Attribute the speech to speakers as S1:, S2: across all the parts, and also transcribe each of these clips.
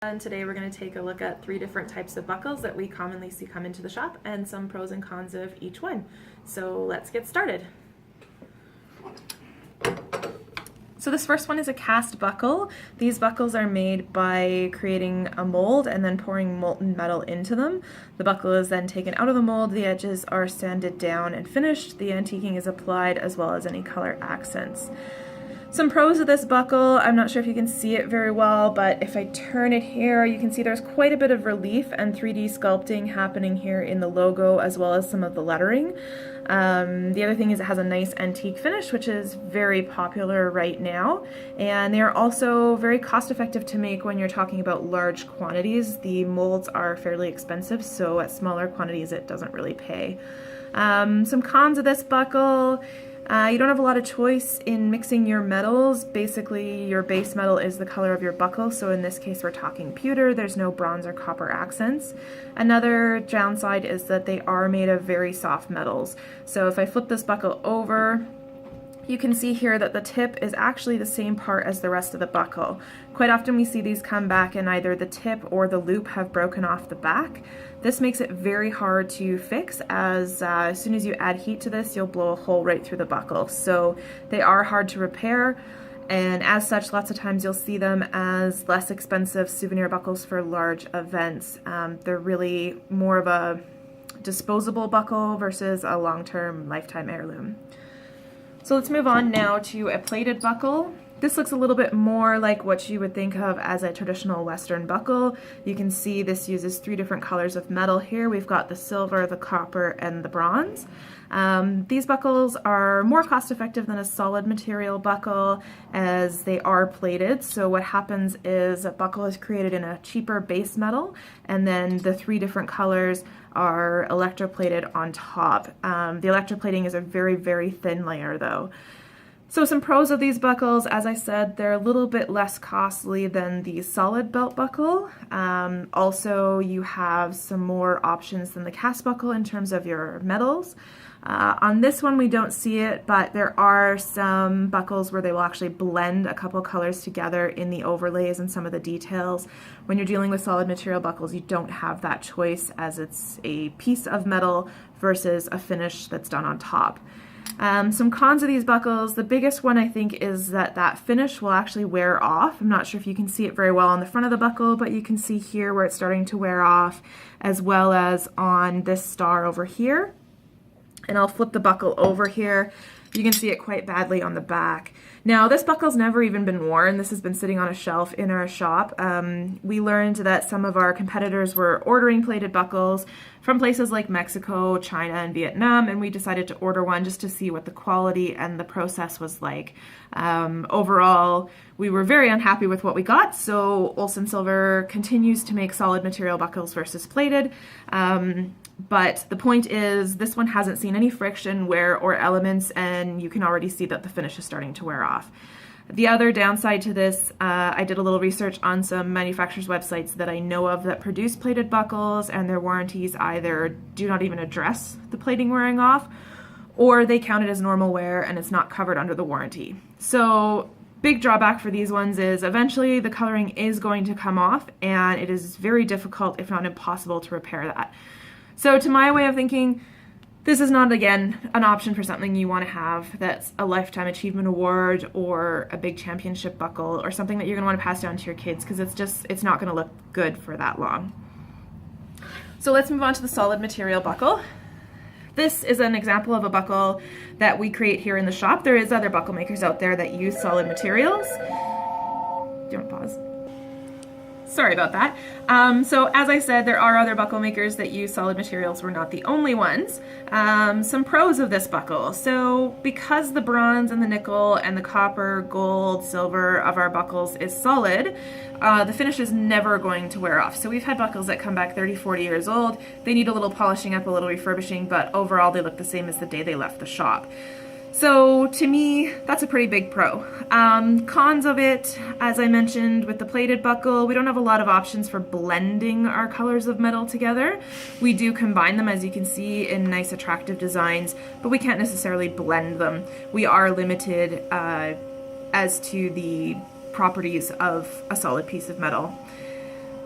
S1: And today we're going to take a look at 3 different types of buckles that we commonly see come into the shop and some pros and cons of each one. So let's get started. So this first one is a cast buckle. These buckles are made by creating a mold and then pouring molten metal into them. The buckle is then taken out of the mold, the edges are sanded down and finished, the antiquing is applied as well as any color accents. Some pros of this buckle, I'm not sure if you can see it very well, but if I turn it here, you can see there's quite a bit of relief and 3D sculpting happening here in the logo as well as some of the lettering. The other thing is it has a nice antique finish, which is very popular right now, and they are also very cost effective to make when you're talking about large quantities. The molds are fairly expensive, so at smaller quantities it doesn't really pay. Some cons of this buckle. You don't have a lot of choice in mixing your metals. Basically, your base metal is the color of your buckle, so in this case we're talking pewter. There's no bronze or copper accents. Another downside is that they are made of very soft metals. So if I flip this buckle over, you can see here that the tip is actually the same part as the rest of the buckle. Quite often we see these come back and either the tip or the loop have broken off the back. This makes it very hard to fix as soon as you add heat to this, you'll blow a hole right through the buckle. So they are hard to repair, and as such, lots of times you'll see them as less expensive souvenir buckles for large events. They're really more of a disposable buckle versus a long-term lifetime heirloom. So let's move on now to a plated buckle. This looks a little bit more like what you would think of as a traditional Western buckle. You can see this uses 3 different colors of metal here. We've got the silver, the copper, and the bronze. These buckles are more cost effective than a solid material buckle as they are plated. So what happens is a buckle is created in a cheaper base metal, and then the 3 different colors are electroplated on top. The electroplating is a very, very thin layer though. So some pros of these buckles, as I said, they're a little bit less costly than the solid belt buckle. Also, you have some more options than the cast buckle in terms of your metals. On this one we don't see it, but there are some buckles where they will actually blend a couple colors together in the overlays and some of the details. When you're dealing with solid material buckles, you don't have that choice as it's a piece of metal versus a finish that's done on top. Some cons of these buckles, the biggest one I think is that that finish will actually wear off. I'm not sure if you can see it very well on the front of the buckle, but you can see here where it's starting to wear off, as well as on this star over here. And I'll flip the buckle over here. You can see it quite badly on the back. Now, this buckle's never even been worn. This has been sitting on a shelf in our shop. We learned that some of our competitors were ordering plated buckles from places like Mexico, China, and Vietnam, and we decided to order one just to see what the quality and the process was like. Overall, we were very unhappy with what we got, so Olson Silver continues to make solid material buckles versus plated. But the point is, this one hasn't seen any friction, wear, or elements, and you can already see that the finish is starting to wear off. The other downside to this, I did a little research on some manufacturers' websites that I know of that produce plated buckles, and their warranties either do not even address the plating wearing off, or they count it as normal wear and it's not covered under the warranty. So, big drawback for these ones is eventually the coloring is going to come off, and it is very difficult, if not impossible, to repair that. So to my way of thinking, this is not, again, an option for something you want to have that's a Lifetime Achievement Award or a big championship buckle or something that you're going to want to pass down to your kids, because it's not going to look good for that long. So let's move on to the solid material buckle. This is an example of a buckle that we create here in the shop. There is other buckle makers out there that use solid materials. Do you want to pause? Sorry about that. So as I said, there are other buckle makers that use solid materials. We're not the only ones. Some pros of this buckle. So because the bronze and the nickel and the copper, gold, silver of our buckles is solid, the finish is never going to wear off. So we've had buckles that come back 30, 40 years old. They need a little polishing up, a little refurbishing, but overall they look the same as the day they left the shop. So to me, that's a pretty big pro. Cons of it, as I mentioned with the plated buckle, we don't have a lot of options for blending our colors of metal together. We do combine them, as you can see, in nice attractive designs, but we can't necessarily blend them. We are limited as to the properties of a solid piece of metal.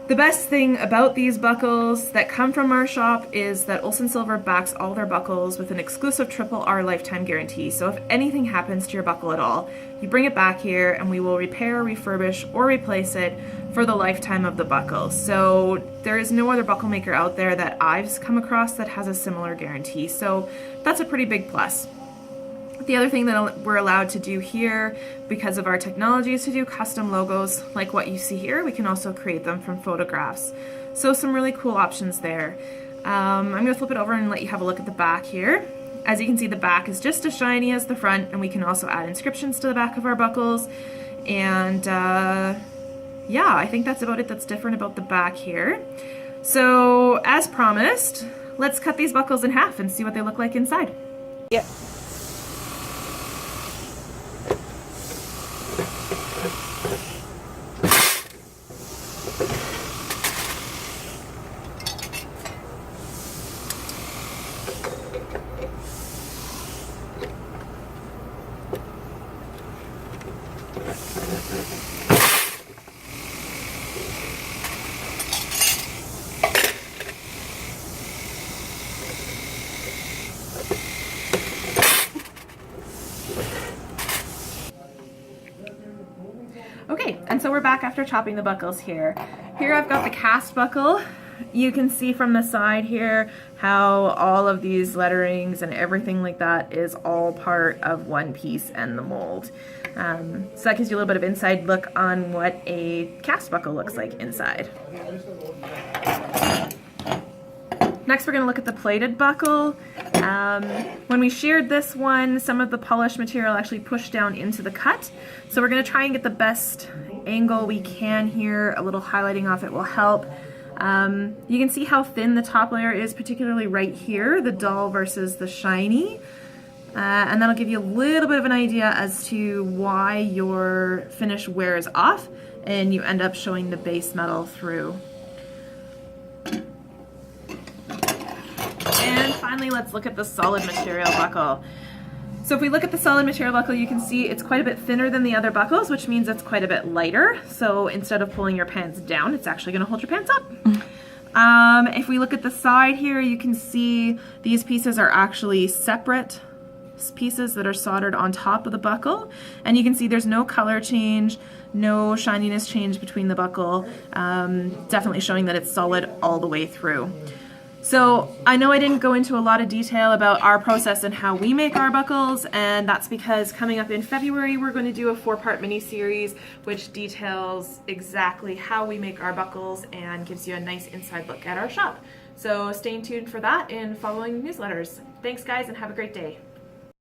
S1: The best thing about these buckles that come from our shop is that Olson Silver backs all their buckles with an exclusive Triple R lifetime guarantee. So if anything happens to your buckle at all, you bring it back here and we will repair, refurbish, or replace it for the lifetime of the buckle. So there is no other buckle maker out there that I've come across that has a similar guarantee. So that's a pretty big plus. The other thing that we're allowed to do here because of our technology is to do custom logos like what you see here. We can also create them from photographs. So some really cool options there. I'm going to flip it over and let you have a look at the back here. As you can see, the back is just as shiny as the front, and we can also add inscriptions to the back of our buckles. And yeah, I think that's about it that's different about the back here. So as promised, let's cut these buckles in half and see what they look like inside.
S2: Yep.
S1: Okay, and so we're back after chopping the buckles here. Here I've got the cast buckle. You can see from the side here how all of these letterings and everything like that is all part of one piece and the mold. So that gives you a little bit of inside look on what a cast buckle looks like inside. Next we're going to look at the plated buckle. When we sheared this one, some of the polished material actually pushed down into the cut. So we're going to try and get the best angle we can here. A little highlighting off it will help. You can see how thin the top layer is, particularly right here, the dull versus the shiny. And that'll give you a little bit of an idea as to why your finish wears off and you end up showing the base metal through. And finally, let's look at the solid material buckle. So if we look at the solid material buckle, you can see it's quite a bit thinner than the other buckles, which means it's quite a bit lighter. So instead of pulling your pants down, it's actually going to hold your pants up. If we look at the side here, you can see these pieces are actually separate pieces that are soldered on top of the buckle. And you can see there's no color change, no shininess change between the buckle, definitely showing that it's solid all the way through. So I know I didn't go into a lot of detail about our process and how we make our buckles, and that's because coming up in February we're going to do a 4-part mini-series which details exactly how we make our buckles and gives you a nice inside look at our shop. So stay tuned for that and following newsletters. Thanks guys and have a great day.